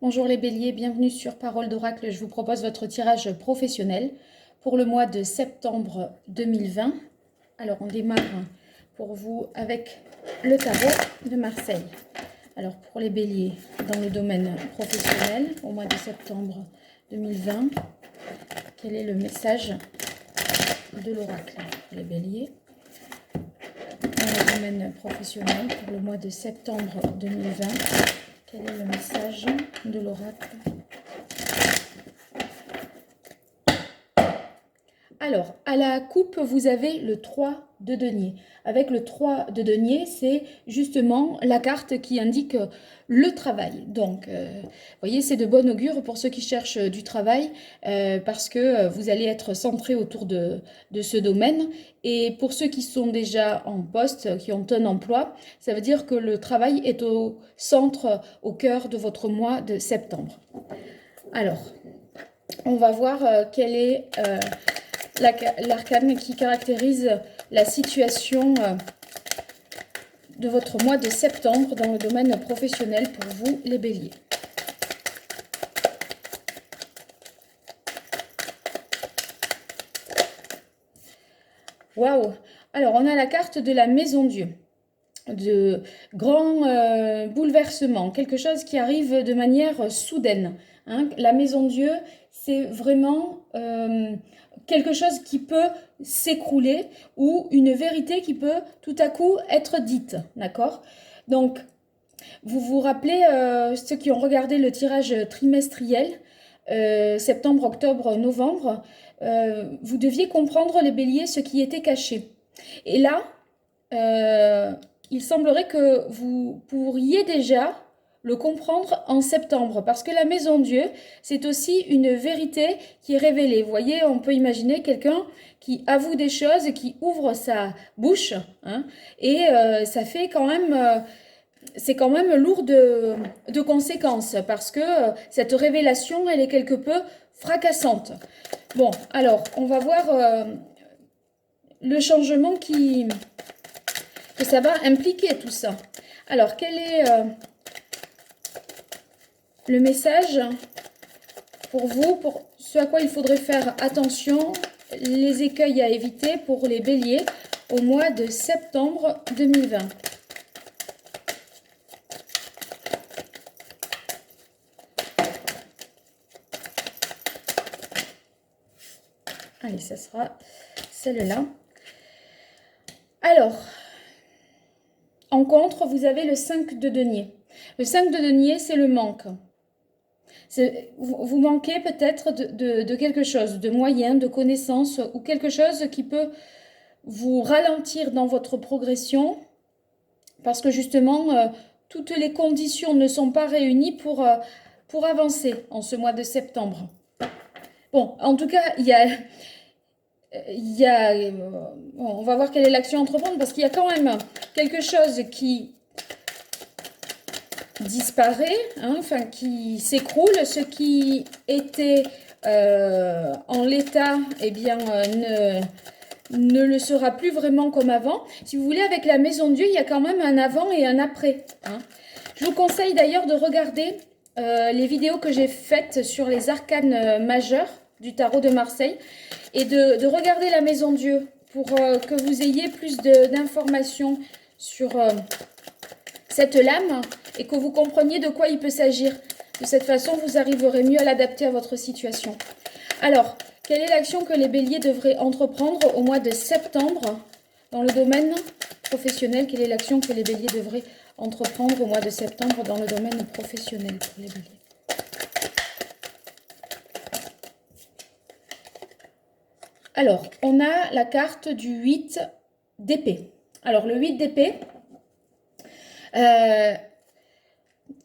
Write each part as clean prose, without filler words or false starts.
Bonjour les béliers, bienvenue sur Parole d'Oracle. Je vous propose votre tirage professionnel pour le mois de septembre 2020. Alors on démarre pour vous avec le tarot de Marseille. Alors pour les béliers dans le domaine professionnel au mois de septembre 2020, quel est le message de l'oracle pour les béliers dans le domaine professionnel pour le mois de septembre 2020? Quel est le message de l'oracle? Alors, à la coupe, vous avez le 3 de denier. Avec le 3 de denier, c'est justement la carte qui indique le travail. Donc, vous voyez, c'est de bon augure pour ceux qui cherchent du travail parce que vous allez être centré autour de ce domaine. Et pour ceux qui sont déjà en poste, qui ont un emploi, ça veut dire que le travail est au centre, au cœur de votre mois de septembre. Alors, on va voir quel est l'arcane qui caractérise la situation de votre mois de septembre dans le domaine professionnel pour vous, les béliers. Waouh! Alors, on a la carte de la Maison Dieu, de grands bouleversements, quelque chose qui arrive de manière soudaine. Hein. La Maison Dieu, c'est vraiment quelque chose qui peut s'écrouler ou une vérité qui peut tout à coup être dite, d'accord? Donc, vous vous rappelez, ceux qui ont regardé le tirage trimestriel, septembre, octobre, novembre, vous deviez comprendre, les béliers, ce qui était caché. Et là, il semblerait que vous pourriez déjà le comprendre en septembre, parce que la Maison Dieu, c'est aussi une vérité qui est révélée. Vous voyez, on peut imaginer quelqu'un qui avoue des choses, qui ouvre sa bouche, hein, et ça fait quand même... c'est quand même lourd de conséquences, parce que cette révélation, elle est quelque peu fracassante. Bon, alors, on va voir le changement que ça va impliquer tout ça. Alors, quel est le message pour vous, pour ce à quoi il faudrait faire attention, les écueils à éviter pour les béliers au mois de septembre 2020? Allez, ça sera celle-là. Alors, en contre, vous avez le 5 de denier. Le 5 de denier, c'est le manque. Vous manquez peut-être de quelque chose, de moyens, de connaissances, ou quelque chose qui peut vous ralentir dans votre progression, parce que justement, toutes les conditions ne sont pas réunies pour avancer en ce mois de septembre. Bon, en tout cas, on va voir quelle est l'action à entreprendre, parce qu'il y a quand même quelque chose qui disparaît, hein, enfin qui s'écroule. Ce qui était en l'état, eh bien, ne le sera plus vraiment comme avant. Si vous voulez, avec la Maison Dieu, il y a quand même un avant et un après. Hein. Je vous conseille d'ailleurs de regarder les vidéos que j'ai faites sur les arcanes majeurs du tarot de Marseille et de regarder la Maison Dieu pour que vous ayez plus d'informations sur cette lame et que vous compreniez de quoi il peut s'agir. De cette façon, vous arriverez mieux à l'adapter à votre situation. Alors, quelle est l'action que les béliers devraient entreprendre au mois de septembre dans le domaine professionnel? Quelle est l'action que les béliers devraient entreprendre au mois de septembre dans le domaine professionnel pour les béliers? Alors, on a la carte du 8 d'épée. Alors, le 8 d'épée,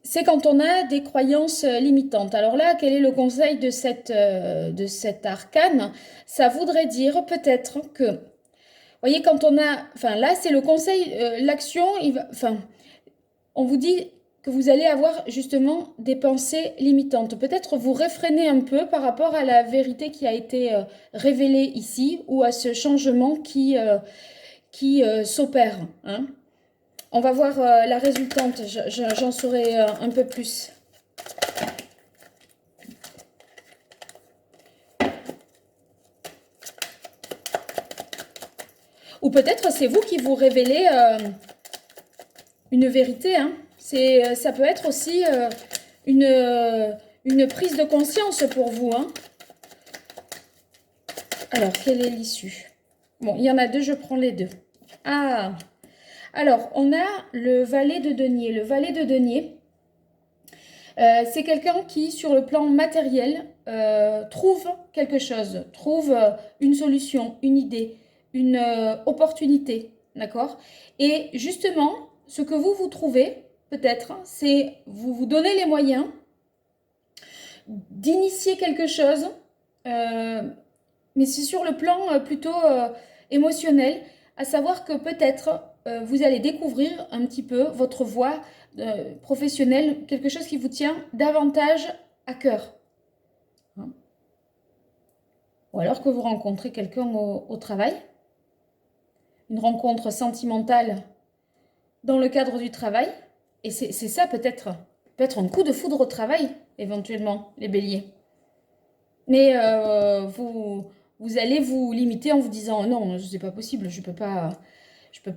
c'est quand on a des croyances limitantes. Alors là, quel est le conseil de cette arcane? Ça voudrait dire peut-être que, vous voyez, quand on a... Enfin, là, c'est le conseil, l'action, on vous dit que vous allez avoir justement des pensées limitantes. Peut-être vous réfrénez un peu par rapport à la vérité qui a été révélée ici ou à ce changement qui s'opère. Hein. On va voir la résultante, j'en saurai un peu plus. peut-être c'est vous qui vous révélez une vérité, hein. Ça peut être aussi une prise de conscience pour vous, hein. Alors, quelle est l'issue? Bon, il y en a deux, je prends les deux. Ah! Alors, on a le valet de denier. Le valet de denier, c'est quelqu'un qui, sur le plan matériel, trouve quelque chose, trouve une solution, une idée, une opportunité, d'accord? Et justement, ce que vous trouvez, peut-être, c'est vous vous donnez les moyens d'initier quelque chose, mais c'est sur le plan plutôt émotionnel, à savoir que peut-être vous allez découvrir un petit peu votre voie professionnelle, quelque chose qui vous tient davantage à cœur. Hein. Ou alors que vous rencontrez quelqu'un au travail, une rencontre sentimentale dans le cadre du travail, et c'est ça peut-être un coup de foudre au travail, éventuellement, les béliers. Mais vous allez vous limiter en vous disant non, c'est pas possible, je peux pas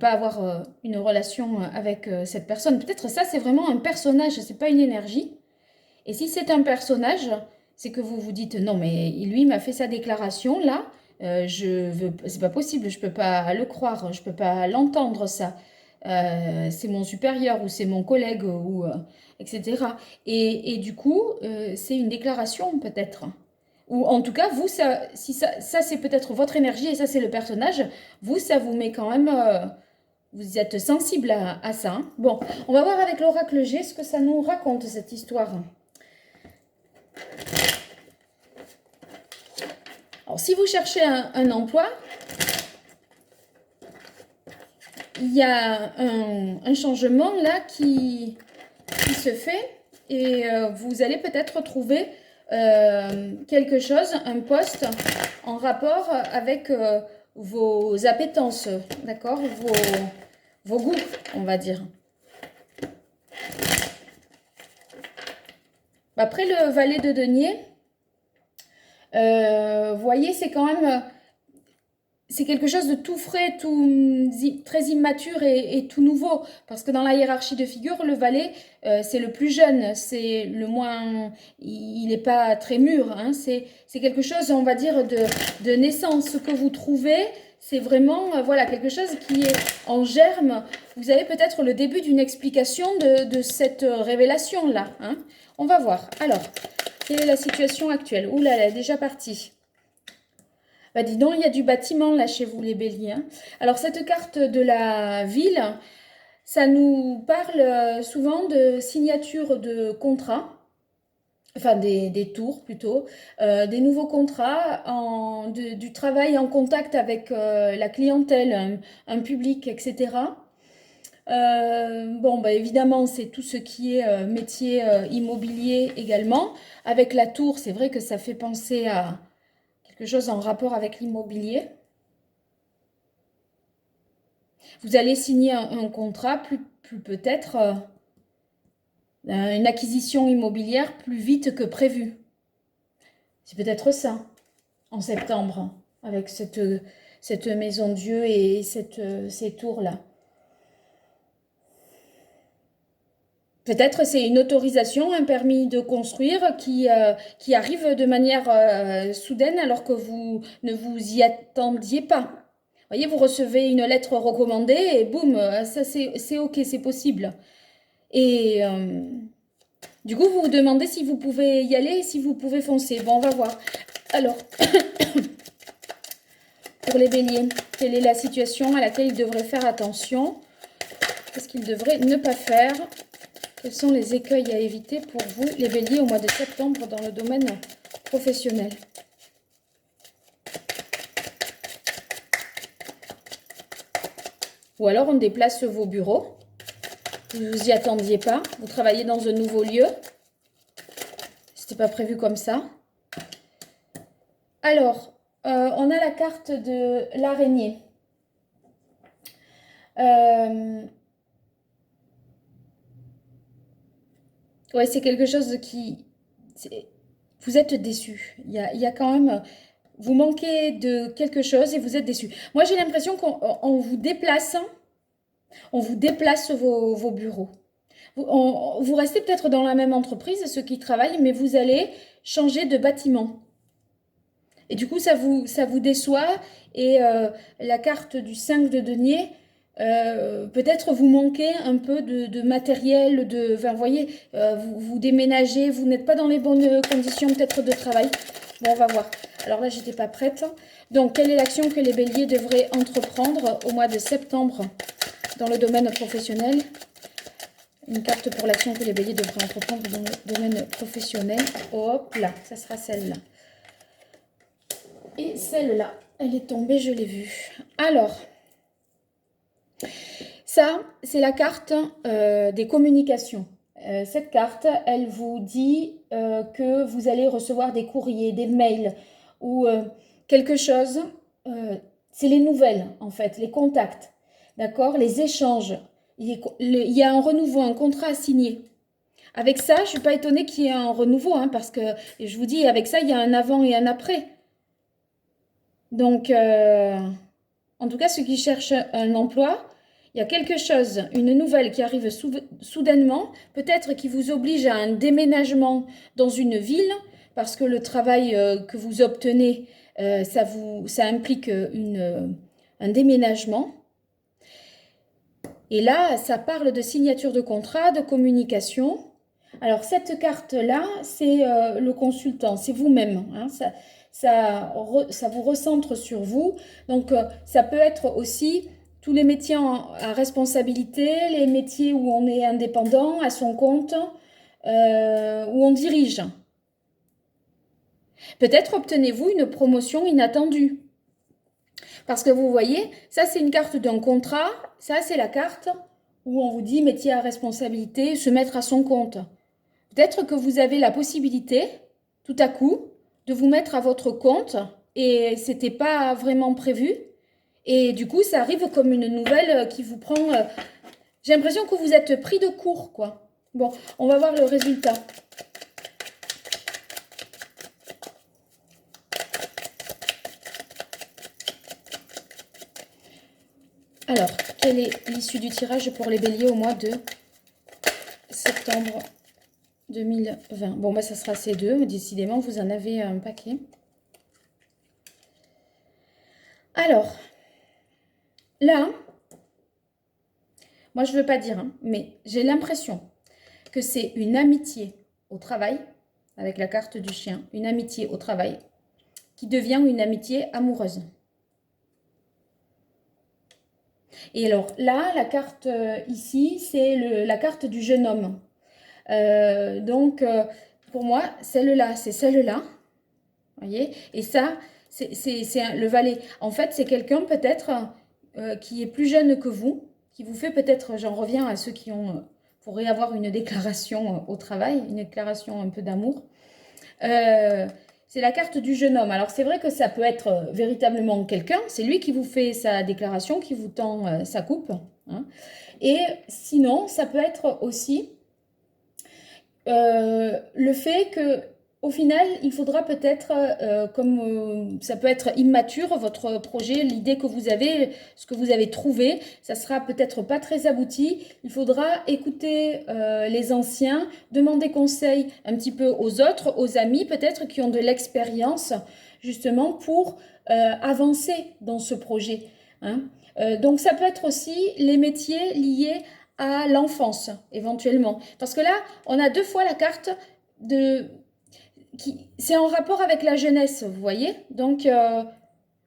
avoir une relation avec cette personne. Peut-être ça, c'est vraiment un personnage, c'est pas une énergie. Et si c'est un personnage, c'est que vous vous dites non, mais lui m'a fait sa déclaration là, c'est pas possible, je peux pas le croire, je peux pas l'entendre ça. C'est mon supérieur ou c'est mon collègue ou etc. Et du coup, c'est une déclaration peut-être. Ou en tout cas, vous, si ça c'est peut-être votre énergie et ça c'est le personnage, vous, ça vous met quand même. Vous êtes sensible à ça. Hein. Bon, on va voir avec l'oracle G ce que ça nous raconte cette histoire. Alors, si vous cherchez un emploi, il y a un changement là qui se fait et vous allez peut-être trouver quelque chose, un poste en rapport avec vos appétences, d'accord, vos goûts, on va dire. Après le valet de denier, vous voyez, c'est quand même, c'est quelque chose de tout frais, très immature et tout nouveau. Parce que dans la hiérarchie de figure, le valet, c'est le plus jeune, c'est le moins, il n'est pas très mûr. Hein, c'est quelque chose, on va dire, de naissance. Ce que vous trouvez, c'est vraiment voilà, quelque chose qui est en germe. Vous avez peut-être le début d'une explication de cette révélation-là. Hein. On va voir. Alors, quelle est la situation actuelle? Ouh là, elle est déjà partie. Bah dis donc, il y a du bâtiment là chez vous les béliers. Hein. Alors cette carte de la ville, ça nous parle souvent de signature de contrats, enfin des tours plutôt, des nouveaux contrats, du travail en contact avec la clientèle, un public, etc. Bon, bah évidemment, c'est tout ce qui est métier immobilier également. Avec la tour, c'est vrai que ça fait penser à quelque chose en rapport avec l'immobilier. Vous allez signer un contrat, plus peut-être une acquisition immobilière plus vite que prévu. C'est peut-être ça, en septembre, avec cette maison Dieu et ces tours-là. Peut-être c'est une autorisation, un permis de construire qui arrive de manière soudaine alors que vous ne vous y attendiez pas. Vous voyez, vous recevez une lettre recommandée et boum, ça c'est ok, c'est possible. Et du coup, vous vous demandez si vous pouvez y aller et si vous pouvez foncer. Bon, on va voir. Alors, pour les béliers, quelle est la situation à laquelle ils devraient faire attention? Qu'est-ce qu'ils devraient ne pas faire? Quels sont les écueils à éviter pour vous, les béliers, au mois de septembre dans le domaine professionnel? Ou alors on déplace vos bureaux. Vous ne vous y attendiez pas. Vous travaillez dans un nouveau lieu. C'était pas prévu comme ça. Alors, on a la carte de l'araignée. Ouais, c'est quelque chose qui... Vous êtes déçu. Il y a quand même... vous manquez de quelque chose et vous êtes déçu. Moi, j'ai l'impression qu'on vous déplace, vos bureaux. Vous restez peut-être dans la même entreprise, ceux qui travaillent, mais vous allez changer de bâtiment. Et du coup, ça vous déçoit. Et la carte du 5 de denier, peut-être vous manquez un peu de matériel, enfin, vous voyez, vous déménagez, vous n'êtes pas dans les bonnes conditions peut-être de travail. Bon, on va voir. Alors là, j'étais pas prête. Donc, quelle est l'action que les béliers devraient entreprendre au mois de septembre dans le domaine professionnel? Une carte pour l'action que les béliers devraient entreprendre dans le domaine professionnel. Hop là, ça sera celle-là. Et celle-là, elle est tombée, je l'ai vue. Alors, ça, c'est la carte des communications. Cette carte, elle vous dit que vous allez recevoir des courriers, des mails ou quelque chose. C'est les nouvelles, en fait, les contacts, d'accord, les échanges. Il y a un renouveau, un contrat à signer. Avec ça, je ne suis pas étonnée qu'il y ait un renouveau, hein, parce que, je vous dis, avec ça, il y a un avant et un après. Donc, en tout cas, ceux qui cherchent un emploi, il y a quelque chose, une nouvelle qui arrive soudainement, peut-être qui vous oblige à un déménagement dans une ville, parce que le travail que vous obtenez, ça implique un déménagement. Et là, ça parle de signature de contrat, de communication. Alors, cette carte-là, c'est le consultant, c'est vous-même. Hein, ça vous recentre sur vous. Donc, ça peut être aussi tous les métiers à responsabilité, les métiers où on est indépendant, à son compte, où on dirige. Peut-être obtenez-vous une promotion inattendue. Parce que vous voyez, ça c'est une carte d'un contrat, ça c'est la carte où on vous dit métier à responsabilité, se mettre à son compte. Peut-être que vous avez la possibilité, tout à coup, de vous mettre à votre compte et c'était pas vraiment prévu. Et du coup, ça arrive comme une nouvelle qui vous prend... J'ai l'impression que vous êtes pris de court, quoi. Bon, on va voir le résultat. Alors, quelle est l'issue du tirage pour les béliers au mois de septembre 2020? Bon, bah, ça sera ces deux, mais décidément, vous en avez un paquet. Alors, là, moi, je ne veux pas dire, hein, mais j'ai l'impression que c'est une amitié au travail, avec la carte du chien, une amitié au travail, qui devient une amitié amoureuse. Et alors là, la carte ici, c'est la carte du jeune homme. Donc, pour moi, celle-là, c'est celle-là. Voyez? Et ça, c'est le valet. En fait, c'est quelqu'un peut-être qui est plus jeune que vous, qui vous fait peut-être, j'en reviens à ceux qui pourraient avoir une déclaration au travail, une déclaration un peu d'amour. C'est la carte du jeune homme. Alors, c'est vrai que ça peut être véritablement quelqu'un. C'est lui qui vous fait sa déclaration, qui vous tend sa coupe. Hein. Et sinon, ça peut être aussi le fait que au final, il faudra peut-être, comme ça peut être immature, votre projet, l'idée que vous avez, ce que vous avez trouvé, ça sera peut-être pas très abouti. Il faudra écouter les anciens, demander conseil un petit peu aux autres, aux amis peut-être qui ont de l'expérience, justement pour avancer dans ce projet. Hein. Donc ça peut être aussi les métiers liés à l'enfance, éventuellement. Parce que là, on a deux fois la carte c'est en rapport avec la jeunesse, vous voyez. Donc,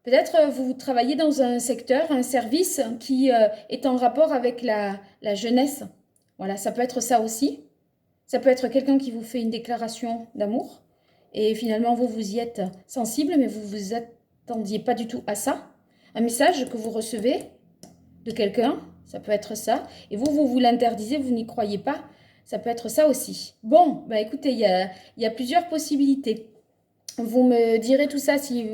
peut-être vous travaillez dans un secteur, un service qui est en rapport avec la jeunesse. Voilà, ça peut être ça aussi. Ça peut être quelqu'un qui vous fait une déclaration d'amour. Et finalement, vous y êtes sensible, mais vous ne vous attendiez pas du tout à ça. Un message que vous recevez de quelqu'un, ça peut être ça. Et vous l'interdisez, vous n'y croyez pas. Ça peut être ça aussi. Bon, bah écoutez, il y a plusieurs possibilités. Vous me direz tout ça si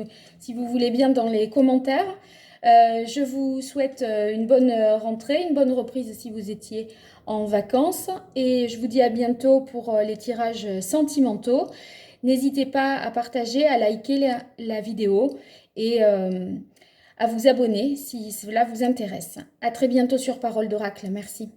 vous voulez bien dans les commentaires. Je vous souhaite une bonne rentrée, une bonne reprise si vous étiez en vacances. Et je vous dis à bientôt pour les tirages sentimentaux. N'hésitez pas à partager, à liker la vidéo et à vous abonner si cela vous intéresse. À très bientôt sur Parole d'Oracle. Merci.